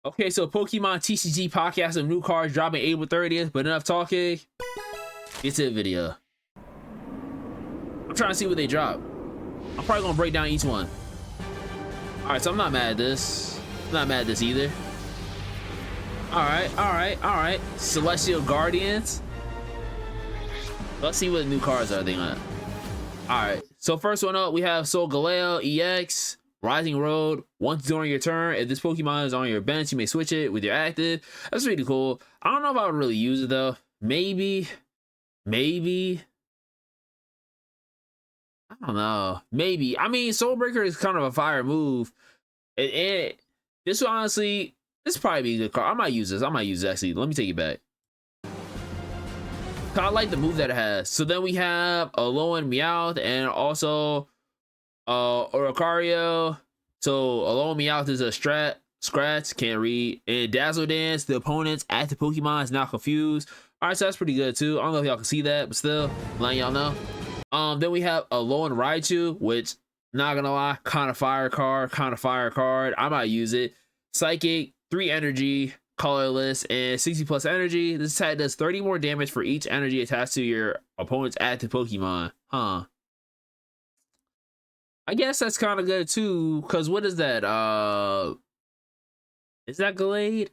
Okay, so Pokemon TCG podcast of new cards dropping April 30th, but enough talking. Get to the video. I'm trying to see what they drop. I'm probably gonna break down each one. Alright, so I'm not mad at this. I'm not mad at this either. Alright. Celestial Guardians. Let's see what new cards are they on. Alright, so first one up, we have Solgaleo EX. Rising Road. Once during your turn, if this Pokemon is on your bench, you may switch it with your active. That's really cool. I don't know if I would really use it though. Maybe. I don't know. Maybe. I mean, Soul Breaker is kind of a fire move. This will honestly, this probably be a good card. I might use this. Actually. Let me take it back. I like the move that it has. So then we have Alolan Meowth and also Oricario. So Alolan Meowth is a scratch, can't read. And Dazzle Dance, the opponent's active Pokemon is now confused. Alright, so that's pretty good too. I don't know if y'all can see that, but still, letting y'all know. Then we have Alolan Raichu, which, not gonna lie, kind of fire card. I might use it. Psychic, 3 energy, colorless, and 60 plus energy. This attack does 30 more damage for each energy attached to your opponent's active Pokemon. Huh. I guess that's kind of good too, because what is that? Is that Glade?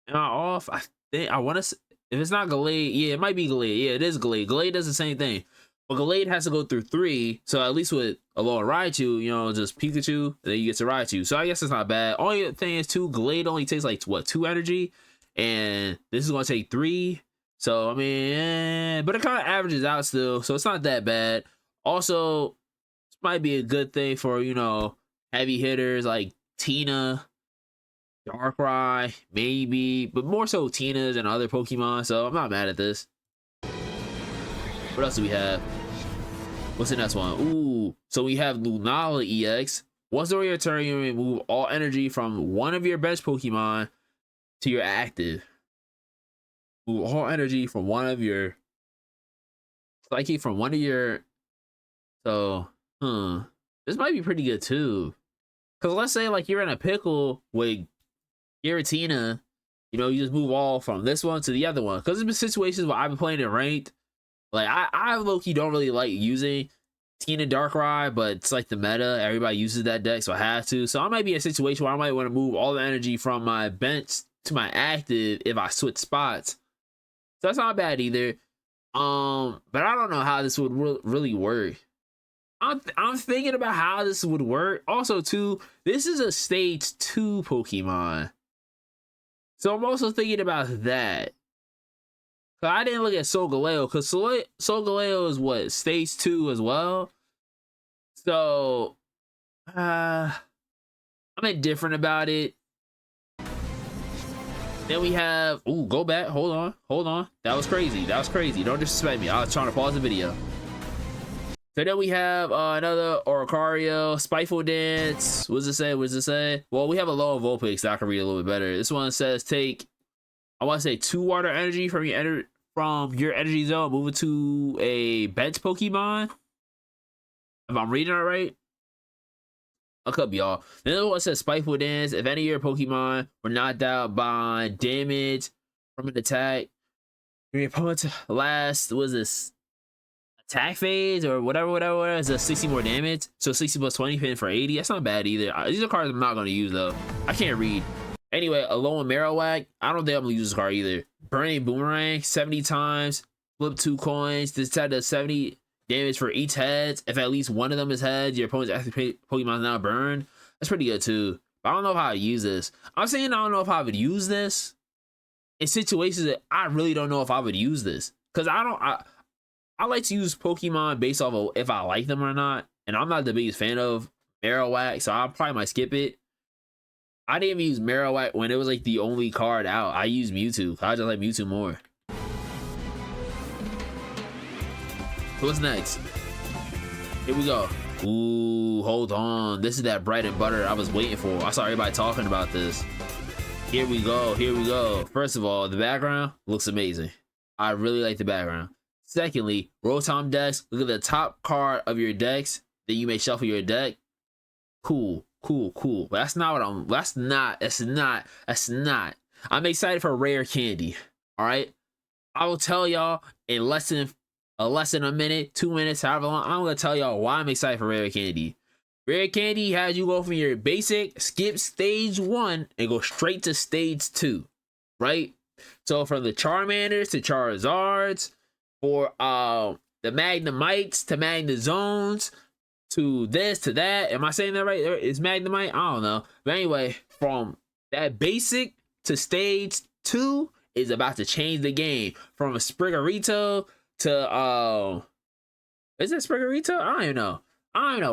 Am I off? I think I want to. If it's not Glade, yeah, it might be Glade. Yeah, it is Glade. Glade does the same thing, but Glade has to go through 3. So at least with Alolan Raichu, you know, just Pikachu, and then you get to Raichu. So I guess it's not bad. Only thing is too, Glade only takes like what, 2 energy, and this is gonna take 3. So I mean, but it kind of averages out still, so it's not that bad. Also, might be a good thing for, you know, heavy hitters like Tina, Darkrai, maybe, but more so Tina's and other Pokemon, so I'm not mad at this. What else do we have? What's the next one? Ooh, so we have Lunala EX. Once during your turn, you remove all energy from one of your bench Pokemon to your active. Move all energy from one of your Psychic from one of your, so this might be pretty good too. Cause let's say like you're in a pickle with Giratina, you know, you just move all from this one to the other one. Cause there's been situations where I've been playing in ranked. Like I low-key don't really like using Tina Darkrai, but it's like the meta. Everybody uses that deck, so I have to. So I might be in a situation where I might want to move all the energy from my bench to my active if I switch spots. So that's not bad either. But I don't know how this would really work. I'm thinking about how this would work. Also, too, this is a stage 2 Pokemon. So I'm also thinking about that. So I didn't look at Solgaleo, because Solgaleo is what? Stage 2 as well? So, I'm indifferent about it. Then we have, ooh, go back, hold on. That was crazy. Don't disrespect me. I was trying to pause the video. So then we have another Oricario, Spiteful Dance. What does it say? Well, we have a low Vulpix that I can read a little bit better. This one says take, I want to say 2 water energy from your energy zone, move it to a bench Pokemon. If I'm reading it right. I could be off. The other one says Spiteful Dance. If any of your Pokemon were knocked out by damage from an attack, your opponent's last, was this attack phase or whatever is a 60 more damage. So 60 plus 20 pin for 80. That's not bad either. These are cards I'm not going to use though. I can't read. Anyway, Alolan Marowak. I don't think I'm going to use this card either. Burning Boomerang 70 times. Flip 2 coins. This attack does 70 damage for each head. If at least one of them is heads, your opponent's active Pokemon is now burned. That's pretty good too. But I don't know how to use this. I'm saying I don't know if I would use this in situations that I really don't know if I would use this. Because I like to use Pokemon based off of if I like them or not. And I'm not the biggest fan of Marowak, so I probably might skip it. I didn't even use Marowak when it was like the only card out. I used Mewtwo. I just like Mewtwo more. What's next? Here we go. Ooh, hold on. This is that bread and butter I was waiting for. I saw everybody talking about this. Here we go. First of all, the background looks amazing. I really like the background. Secondly, Rotom decks. Look at the top card of your decks that you may shuffle your deck. Cool. cool. But that's not what I'm. That's not. I'm excited for rare candy. All right. I will tell y'all in less than a minute, 2 minutes, however long. I'm gonna tell y'all why I'm excited for rare candy. Rare candy has you go from your basic, skip stage 1 and go straight to stage 2, right? So from the Charmanders to Charizards, for the Magnemites to Magnezones, to this to that. Am I saying that right? Is Magnemite? I don't know. But anyway, from that basic to stage 2 is about to change the game. From a Spriggerito to is it Spriggerito? I don't even know.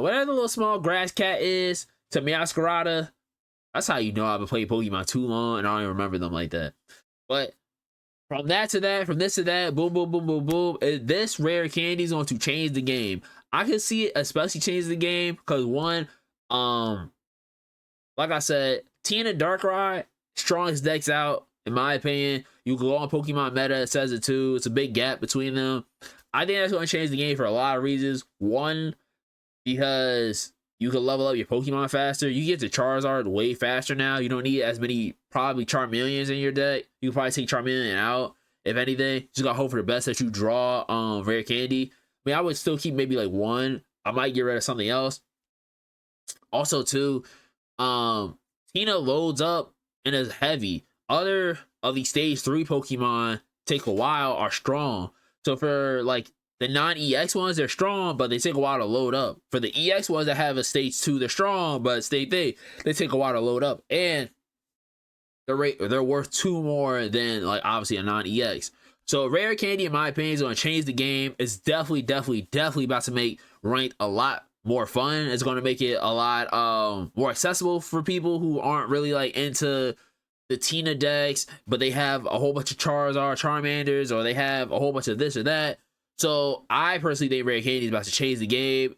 Whatever the little small grass cat is to Meowscarada. That's how you know I've been playing Pokemon too long and I don't even remember them like that. But from that to that, from this to that, boom, boom, boom, boom, boom. This rare candy is going to change the game. I can see it especially change the game because one, like I said, Tina Darkrai, strongest decks out, in my opinion. You can go on Pokemon Meta, it says it too. It's a big gap between them. I think that's going to change the game for a lot of reasons. One, because you can level up your Pokemon faster. You get to Charizard way faster now. You don't need as many probably Charmeleons in your deck. You can probably take Charmeleon out. If anything, just gotta hope for the best that you draw rare candy. I mean, I would still keep maybe like one. I might get rid of something else. Also, too, Tina loads up and is heavy. Other of these stage 3 Pokemon take a while, are strong. So for like the non-EX ones, they're strong, but they take a while to load up. For the EX ones that have a stage 2, they're strong, but stage 3, they take a while to load up. And they're worth 2 more than like obviously a non-EX. So rare candy, in my opinion, is going to change the game. It's definitely about to make ranked a lot more fun. It's going to make it a lot more accessible for people who aren't really like into the Tina decks, but they have a whole bunch of Charizard, Charmanders, or they have a whole bunch of this or that. So I personally think rare candy is about to change the game.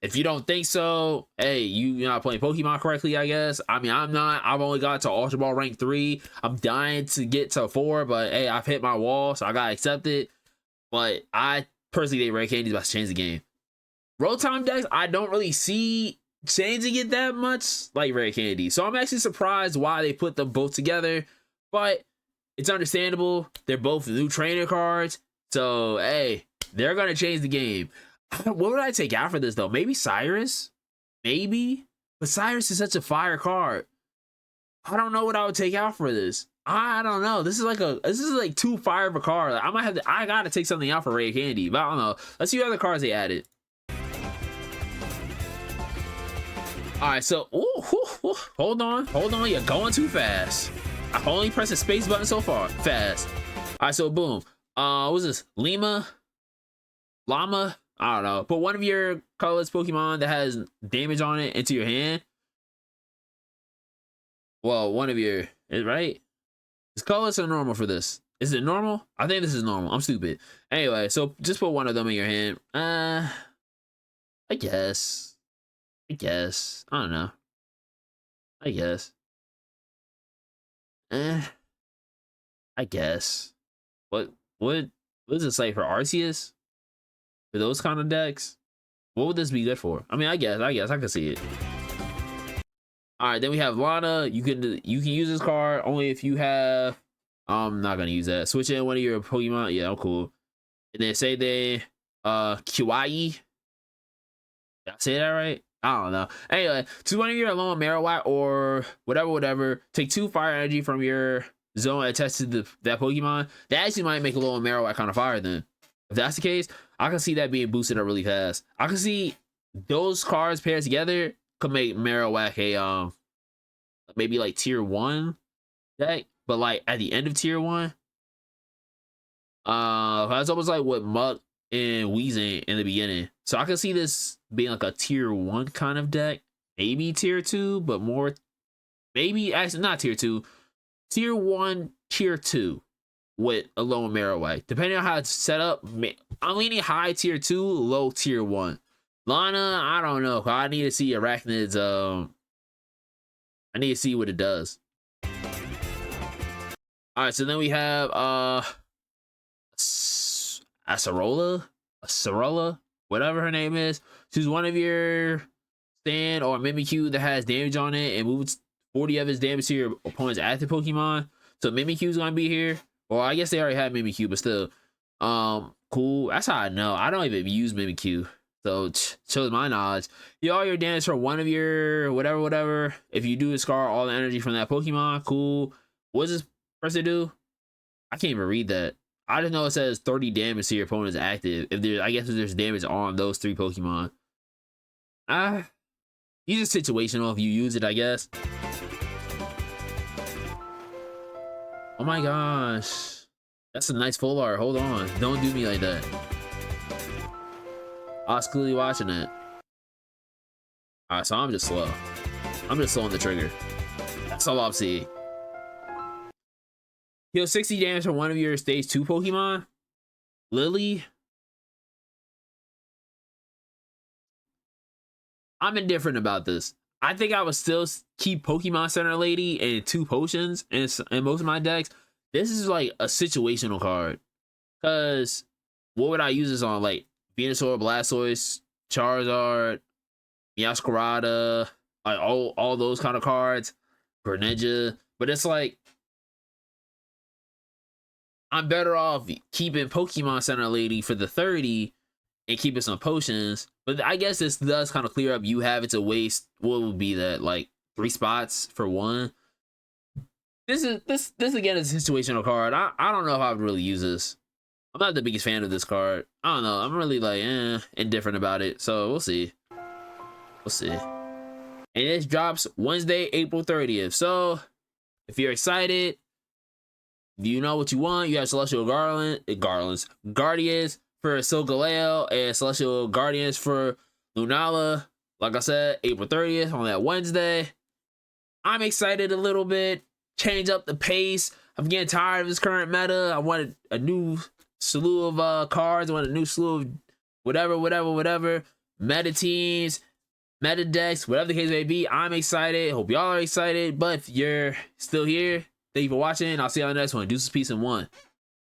If you don't think so, hey, you're not playing Pokemon correctly, I guess. I mean, I'm not. I've only got to Ultra Ball rank 3. I'm dying to get to 4, but hey, I've hit my wall, so I gotta accept it. But I personally think rare candy is about to change the game. Rotom decks, I don't really see changing it that much like rare candy. So I'm actually surprised why they put them both together, but it's understandable. They're both new trainer cards. So, hey, they're going to change the game. What would I take out for this, though? Maybe Cyrus? Maybe? But Cyrus is such a fire card. I don't know what I would take out for this. I don't know. This is like too fire of a card. Like, I got to take something out for rare candy. But I don't know. Let's see what other cards they added. All right, so, hold on. You're going too fast. I've only pressed the space button so far. Fast. All right, so boom. What's this? Llama? I don't know. Put one of your colorless Pokemon that has damage on it into your hand. Well, one of your, right? Is colorless or normal for this? Is it normal? I think this is normal. I'm stupid. Anyway, so just put one of them in your hand. I guess. I don't know. I guess. I guess. What does it say for Arceus? For those kind of decks? What would this be good for? I mean, I guess I can see it. All right, then we have Lana. You can use this card only if you have. I'm not gonna use that. Switch in one of your Pokemon. Yeah, I'm cool. And then say they Kiwai. Did I say that right? I don't know. Anyway, to one of your Alolan Marowak or whatever. Take 2 fire energy from your zone attached to that Pokemon. That actually might make a little Marowak kind of fire then. If that's the case, I can see that being boosted up really fast. I can see those cards paired together could make Marowak a maybe like tier 1 deck, but like at the end of tier 1. That's almost like what Muck and Weezing in the beginning. So I can see this being like a tier 1 kind of deck. Maybe tier 2, but more maybe actually not tier 2. Tier 1, tier 2 with a low Marowak. Depending on how it's set up, I'm leaning high tier 2, low tier 1. Lana, I don't know. I need to see Arachnid's, I need to see what it does. Alright, so then we have, Acerola, whatever her name is. She's one of your Stand or Mimikyu that has damage on it and moves 40 of its damage to your opponent's active Pokemon. So Mimikyu's gonna be here. Well, I guess they already have Mimikyu, but still. Cool. That's how I know. I don't even use Mimikyu. So shows my knowledge. You all your damage for one of your whatever. If you do discard all the energy from that Pokemon, cool. What does this person do? I can't even read that. I just know it says 30 damage to your opponent's active. I guess if there's damage on those 3 Pokemon. Use it situational if you use it, I guess. Oh my gosh. That's a nice full art. Hold on. Don't do me like that. I was clearly watching it. Alright, so I'm just slow. I'm just slow on the trigger. That's all I'm seeing. Heal 60 damage from one of your stage 2 Pokemon. Lily. I'm indifferent about this. I think I would still keep Pokemon Center Lady and 2 potions in most of my decks. This is like a situational card. Because what would I use this on? Like Venusaur, Blastoise, Charizard, Meowscarada, like all those kind of cards. Greninja. But it's like, I'm better off keeping Pokemon Center Lady for the 30 and keeping some potions. But I guess this does kind of clear up you have it to waste. What would be that? Like 3 spots for 1. This again is a situational card. I don't know if I would really use this. I'm not the biggest fan of this card. I don't know. I'm really like indifferent about it. So we'll see. We'll see. And this drops Wednesday, April 30th. So if you're excited, do you know what you want? You have Celestial Guardians for Solgaleo and Celestial Guardians for Lunala. Like I said, April 30th on that Wednesday. I'm excited a little bit. Change up the pace. I'm getting tired of this current meta. I wanted a new slew of cards. I want a new slew of whatever. Meta teams, meta decks, whatever the case may be. I'm excited. Hope y'all are excited. But if you're still here, thank you for watching. I'll see you on the next one. Deuces, peace, and 1.